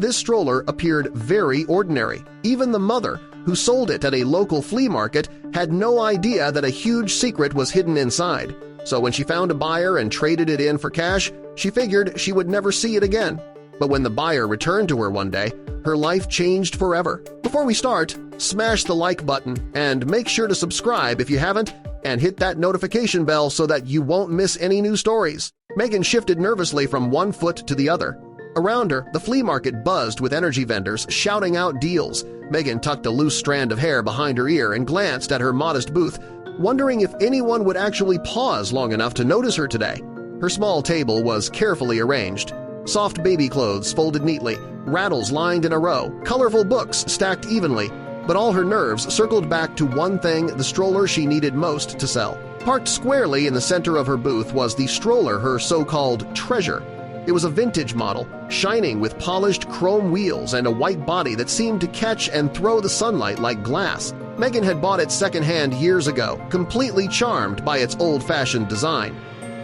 This stroller appeared very ordinary. Even the mother, who sold it at a local flea market, had no idea that a huge secret was hidden inside. So when she found a buyer and traded it in for cash, she figured she would never see it again. But when the buyer returned to her one day, her life changed forever. Before we start, smash the like button and make sure to subscribe if you haven't, and hit that notification bell so that you won't miss any new stories. Megan shifted nervously from one foot to the other. Around her, the flea market buzzed with energy vendors shouting out deals. Megan tucked a loose strand of hair behind her ear and glanced at her modest booth, wondering if anyone would actually pause long enough to notice her today. Her small table was carefully arranged. Soft baby clothes folded neatly, rattles lined in a row, colorful books stacked evenly, but all her nerves circled back to one thing, the stroller she needed most to sell. Parked squarely in the center of her booth was the stroller, her so-called treasure. It was a vintage model, shining with polished chrome wheels and a white body that seemed to catch and throw the sunlight like glass. Megan had bought it secondhand years ago, completely charmed by its old-fashioned design.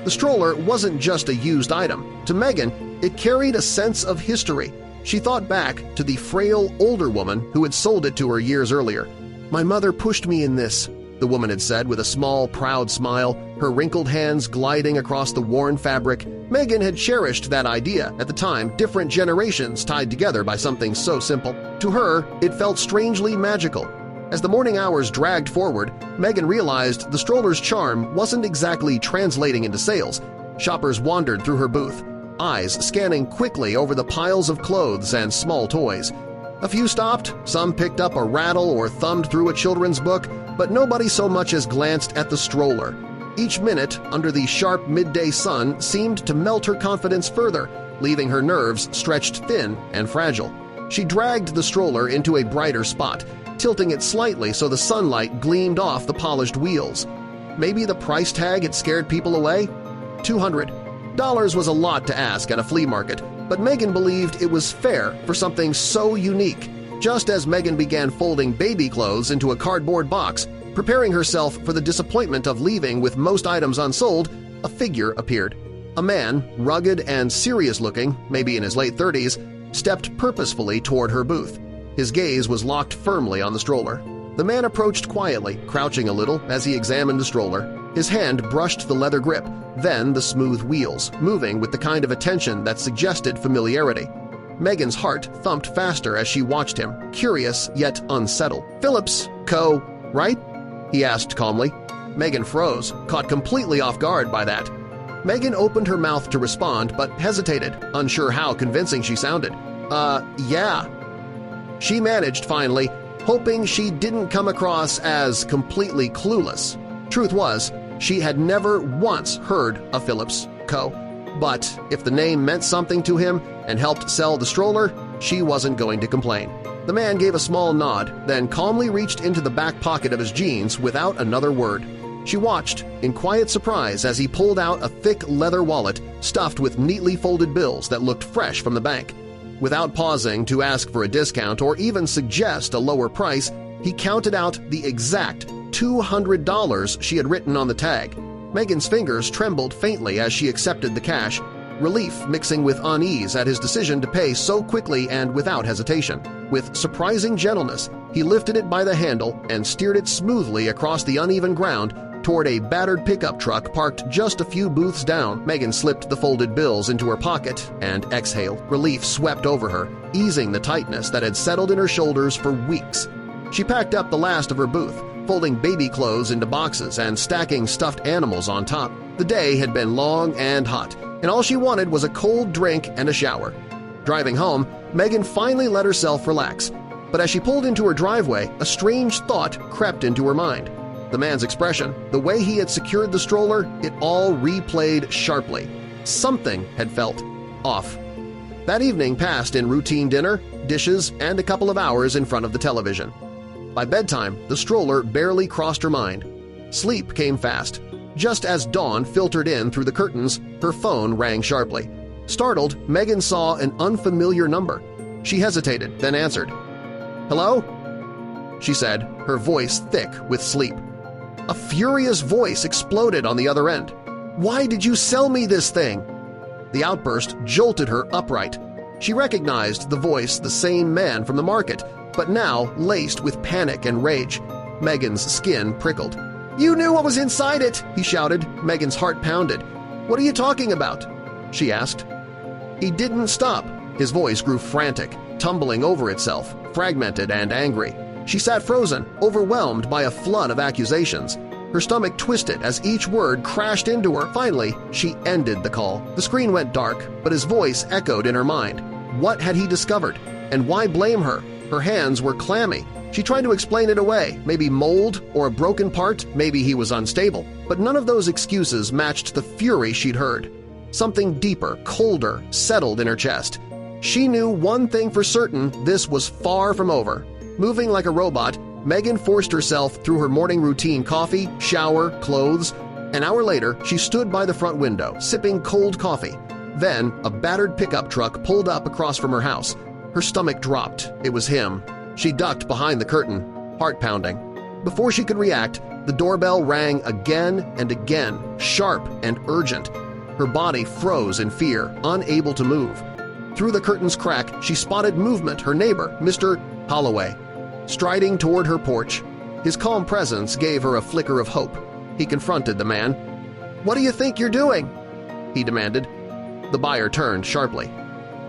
The stroller wasn't just a used item. To Megan, it carried a sense of history. She thought back to the frail, older woman who had sold it to her years earlier. "My mother pushed me in this," the woman had said with a small, proud smile, her wrinkled hands gliding across the worn fabric. Megan had cherished that idea. At the time, different generations tied together by something so simple. To her, it felt strangely magical. As the morning hours dragged forward, Megan realized the stroller's charm wasn't exactly translating into sales. Shoppers wandered through her booth, eyes scanning quickly over the piles of clothes and small toys. A few stopped, some picked up a rattle or thumbed through a children's book, but nobody so much as glanced at the stroller. Each minute under the sharp midday sun seemed to melt her confidence further, leaving her nerves stretched thin and fragile. She dragged the stroller into a brighter spot, tilting it slightly so the sunlight gleamed off the polished wheels. Maybe the price tag had scared people away? $200 was a lot to ask at a flea market, but Megan believed it was fair for something so unique. Just as Megan began folding baby clothes into a cardboard box, preparing herself for the disappointment of leaving with most items unsold, a figure appeared. A man, rugged and serious-looking, maybe in his late 30s, stepped purposefully toward her booth. His gaze was locked firmly on the stroller. The man approached quietly, crouching a little as he examined the stroller. His hand brushed the leather grip, then the smooth wheels, moving with the kind of attention that suggested familiarity. Megan's heart thumped faster as she watched him, curious yet unsettled. "Phillips, Co., right?" he asked calmly. Megan froze, caught completely off guard by that. Megan opened her mouth to respond but hesitated, unsure how convincing she sounded. Yeah." She managed finally, hoping she didn't come across as completely clueless. Truth was, she had never once heard of Phillips Co., but if the name meant something to him and helped sell the stroller, she wasn't going to complain. The man gave a small nod, then calmly reached into the back pocket of his jeans without another word. She watched in quiet surprise as he pulled out a thick leather wallet stuffed with neatly folded bills that looked fresh from the bank. Without pausing to ask for a discount or even suggest a lower price, he counted out the exact $200 she had written on the tag. Megan's fingers trembled faintly as she accepted the cash, relief mixing with unease at his decision to pay so quickly and without hesitation. With surprising gentleness, he lifted it by the handle and steered it smoothly across the uneven ground toward a battered pickup truck parked just a few booths down. Megan slipped the folded bills into her pocket and exhaled. Relief swept over her, easing the tightness that had settled in her shoulders for weeks. She packed up the last of her booth, folding baby clothes into boxes and stacking stuffed animals on top. The day had been long and hot, and all she wanted was a cold drink and a shower. Driving home, Megan finally let herself relax, but as she pulled into her driveway, a strange thought crept into her mind. The man's expression, the way he had secured the stroller, it all replayed sharply. Something had felt off. That evening passed in routine dinner, dishes, and a couple of hours in front of the television. By bedtime, the stroller barely crossed her mind. Sleep came fast. Just as dawn filtered in through the curtains, her phone rang sharply. Startled, Megan saw an unfamiliar number. She hesitated, then answered. "Hello?" she said, her voice thick with sleep. A furious voice exploded on the other end. "Why did you sell me this thing?" The outburst jolted her upright. She recognized the voice, the same man from the market, but now laced with panic and rage. Megan's skin prickled. "You knew what was inside it!" he shouted. Megan's heart pounded. "What are you talking about?" she asked. He didn't stop. His voice grew frantic, tumbling over itself, fragmented and angry. She sat frozen, overwhelmed by a flood of accusations. Her stomach twisted as each word crashed into her. Finally, she ended the call. The screen went dark, but his voice echoed in her mind. What had he discovered? And why blame her? Her hands were clammy. She tried to explain it away, maybe mold or a broken part, maybe he was unstable. But none of those excuses matched the fury she'd heard. Something deeper, colder, settled in her chest. She knew one thing for certain: this was far from over. Moving like a robot, Megan forced herself through her morning routine: coffee, shower, clothes. An hour later, she stood by the front window, sipping cold coffee. Then, a battered pickup truck pulled up across from her house. Her stomach dropped. It was him. She ducked behind the curtain, heart pounding. Before she could react, the doorbell rang again and again, sharp and urgent. Her body froze in fear, unable to move. Through the curtain's crack, she spotted movement. Her neighbor, Mr. Holloway, striding toward her porch. His calm presence gave her a flicker of hope. He confronted the man. "What do you think you're doing?" he demanded. The buyer turned sharply.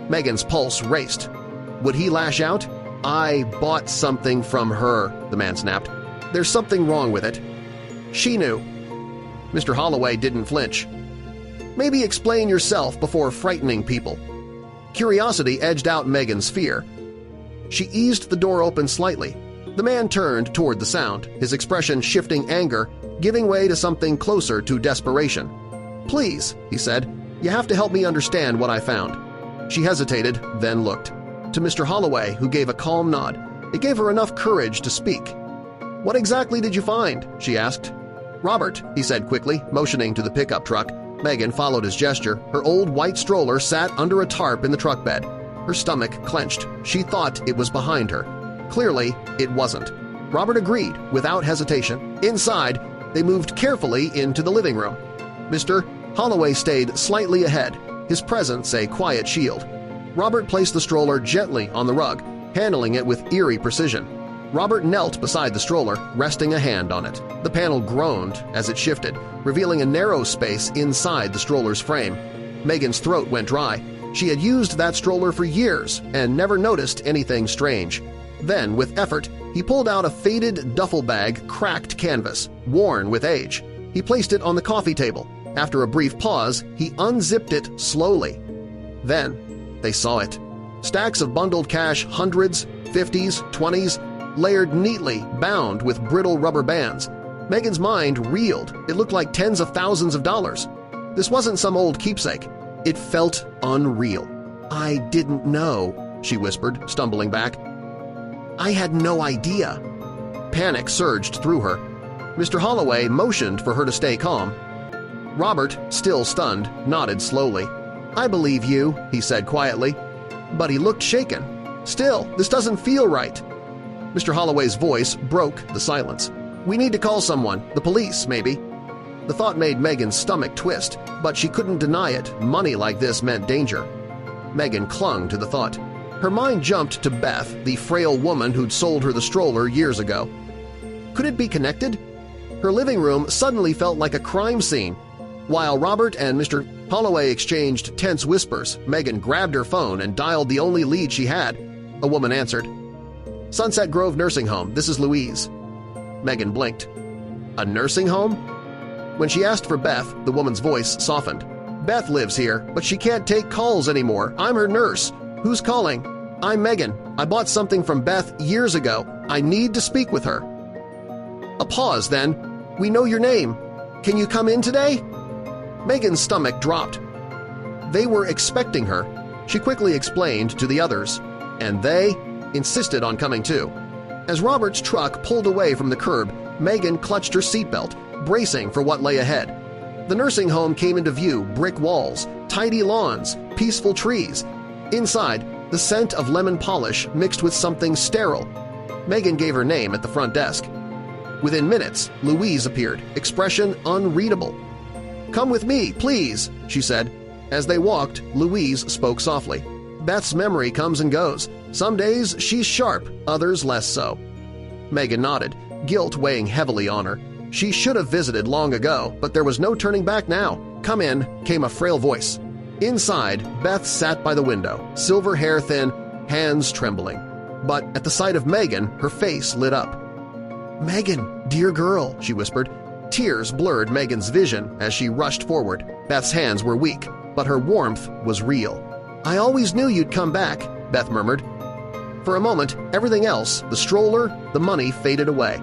Megan's pulse raced. Would he lash out? "I bought something from her," the man snapped. "There's something wrong with it." She knew. Mr. Holloway didn't flinch. "Maybe explain yourself before frightening people." Curiosity edged out Megan's fear. She eased the door open slightly. The man turned toward the sound, his expression shifting anger, giving way to something closer to desperation. "Please," he said, "you have to help me understand what I found." She hesitated, then looked. To Mr. Holloway, who gave a calm nod. It gave her enough courage to speak. "What exactly did you find?" she asked. "Robert," he said quickly, motioning to the pickup truck. Megan followed his gesture. Her old white stroller sat under a tarp in the truck bed. Her stomach clenched. She thought it was behind her. Clearly, it wasn't. Robert agreed, without hesitation. Inside, they moved carefully into the living room. Mr. Holloway stayed slightly ahead, his presence a quiet shield. Robert placed the stroller gently on the rug, handling it with eerie precision. Robert knelt beside the stroller, resting a hand on it. The panel groaned as it shifted, revealing a narrow space inside the stroller's frame. Megan's throat went dry. She had used that stroller for years and never noticed anything strange. Then, with effort, he pulled out a faded duffel bag, cracked canvas, worn with age. He placed it on the coffee table. After a brief pause, he unzipped it slowly. Then, they saw it. Stacks of bundled cash, hundreds, 50s, 20s, layered neatly, bound with brittle rubber bands. Megan's mind reeled. It looked like tens of thousands of dollars. This wasn't some old keepsake. It felt unreal. "I didn't know," she whispered, stumbling back. "I had no idea." Panic surged through her. Mr. Holloway motioned for her to stay calm. Robert, still stunned, nodded slowly. "I believe you," he said quietly. But he looked shaken. "Still, this doesn't feel right." Mr. Holloway's voice broke the silence. "We need to call someone, the police, maybe." The thought made Megan's stomach twist, but she couldn't deny it. Money like this meant danger. Megan clung to the thought. Her mind jumped to Beth, the frail woman who'd sold her the stroller years ago. Could it be connected? Her living room suddenly felt like a crime scene. While Robert and Mr. Holloway exchanged tense whispers, Megan grabbed her phone and dialed the only lead she had. A woman answered. "Sunset Grove Nursing Home, this is Louise." Megan blinked. "A nursing home?" When she asked for Beth, the woman's voice softened. "Beth lives here, but she can't take calls anymore. I'm her nurse. Who's calling?" "I'm Megan. I bought something from Beth years ago. I need to speak with her." A pause, then. "We know your name. Can you come in today?" Megan's stomach dropped. They were expecting her. She quickly explained to the others, and they insisted on coming too. As Robert's truck pulled away from the curb, Megan clutched her seatbelt, bracing for what lay ahead. The nursing home came into view: brick walls, tidy lawns, peaceful trees. Inside, the scent of lemon polish mixed with something sterile. Megan gave her name at the front desk. Within minutes, Louise appeared, expression unreadable. "Come with me, please," she said. As they walked, Louise spoke softly. Beth's memory comes and goes. Some days she's sharp, others less so." Megan nodded, guilt weighing heavily on her. She should have visited long ago, but there was no turning back now. "Come in," came a frail voice. Inside, Beth sat by the window, silver hair thin, hands trembling. But at the sight of Megan, her face lit up. "Megan, dear girl," she whispered. Tears blurred Megan's vision as she rushed forward. Beth's hands were weak, but her warmth was real. "I always knew you'd come back," Beth murmured. For a moment, everything else, the stroller, the money, faded away.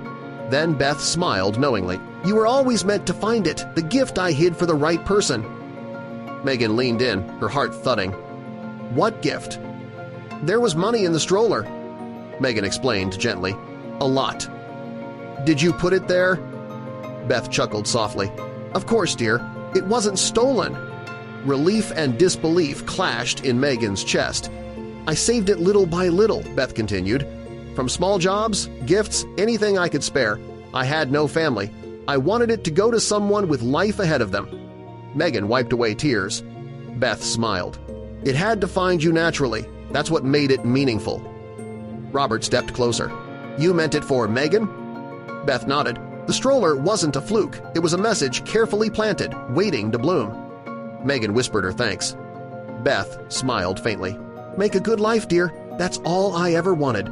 Then Beth smiled knowingly. "You were always meant to find it, the gift I hid for the right person." Megan leaned in, her heart thudding. "What gift?" "There was money in the stroller," Megan explained gently. "A lot." "Did you put it there?" Beth chuckled softly. "Of course, dear. It wasn't stolen." Relief and disbelief clashed in Megan's chest. "I saved it little by little," Beth continued. "From small jobs, gifts, anything I could spare. I had no family. I wanted it to go to someone with life ahead of them." Megan wiped away tears. Beth smiled. "It had to find you naturally. That's what made it meaningful." Robert stepped closer. "You meant it for Megan?" Beth nodded. The stroller wasn't a fluke. It was a message carefully planted, waiting to bloom. Megan whispered her thanks. Beth smiled faintly. "Make a good life, dear. That's all I ever wanted."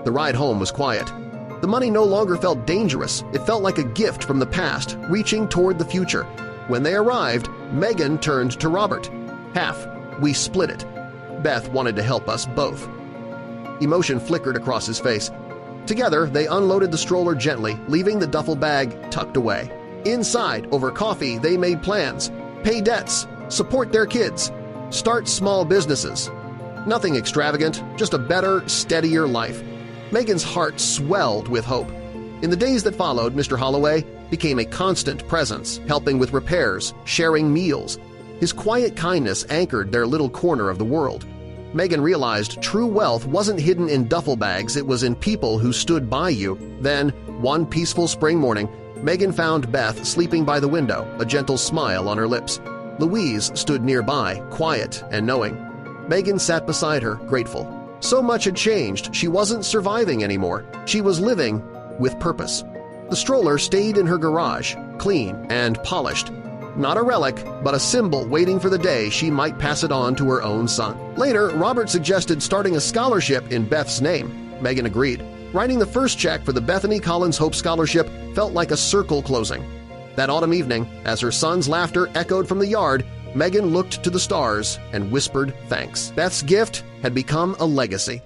The ride home was quiet. The money no longer felt dangerous. It felt like a gift from the past, reaching toward the future. When they arrived, Megan turned to Robert. "Half. We split it. Beth wanted to help us both." Emotion flickered across his face. Together, they unloaded the stroller gently, leaving the duffel bag tucked away. Inside, over coffee, they made plans. Pay debts, support their kids, start small businesses. Nothing extravagant, just a better, steadier life. Megan's heart swelled with hope. In the days that followed, Mr. Holloway became a constant presence, helping with repairs, sharing meals. His quiet kindness anchored their little corner of the world. Megan realized true wealth wasn't hidden in duffel bags, it was in people who stood by you. Then, one peaceful spring morning, Megan found Beth sleeping by the window, a gentle smile on her lips. Louise stood nearby, quiet and knowing. Megan sat beside her, grateful. So much had changed, she wasn't surviving anymore. She was living with purpose. The stroller stayed in her garage, clean and polished. Not a relic, but a symbol waiting for the day she might pass it on to her own son. Later, Robert suggested starting a scholarship in Beth's name. Megan agreed. Writing the first check for the Bethany Collins Hope Scholarship felt like a circle closing. That autumn evening, as her son's laughter echoed from the yard, Megan looked to the stars and whispered thanks. Beth's gift had become a legacy.